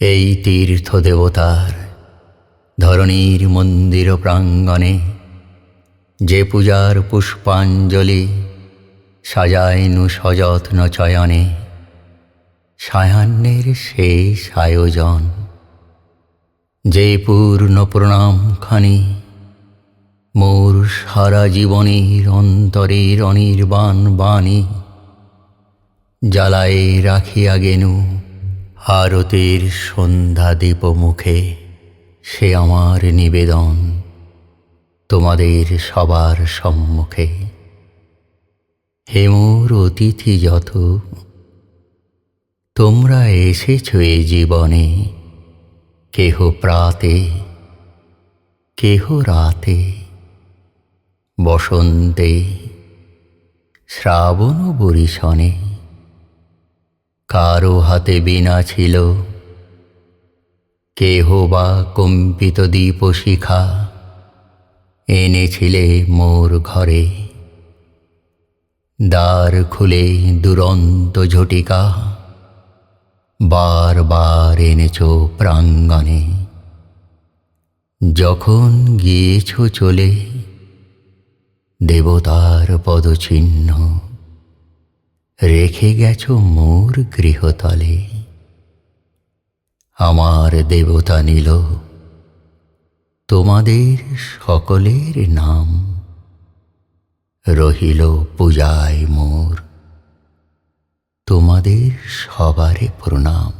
এই তীর্থ দেবতার ধরণীর মন্দির প্রাঙ্গণে যে পূজার পুষ্পাঞ্জলি সাজাইনু সযত্ন চয়নে, সায়াহ্নের শেষ আয়োজন যে পূর্ণ প্রণামখানি মোর সারা জীবনের অন্তরের অনির্বাণ বাণী জ্বালায়ে রাখিয়া গেনু আরতির সন্ধ্যা দীপ মুখে। সে আমার নিবেদন তোমাদের সবার সম্মুখে। হে মোর অতিথি যত, তোমরা এসেছ এ জীবনে, কেহ প্রাতে কেহ রাতে, বসন্তে শ্রাবণ বরিশনে। কারো হাতে বীণা ছিল, কেহ বা কম্পিত দীপশিখা এনেছিলে মোর ঘরে। দ্বার খুলে দুরন্ত ঝটিকা বার বার এনেছ প্রাঙ্গণে। যখন গিয়েছ চলে দেবতার পদচিহ্ন রেখে গেছ মোর গৃহতলে। আমার দেবতা নিল তোমাদের সকলের নাম, রহিল পূজায় মোর তোমাদের সবারে প্রণাম।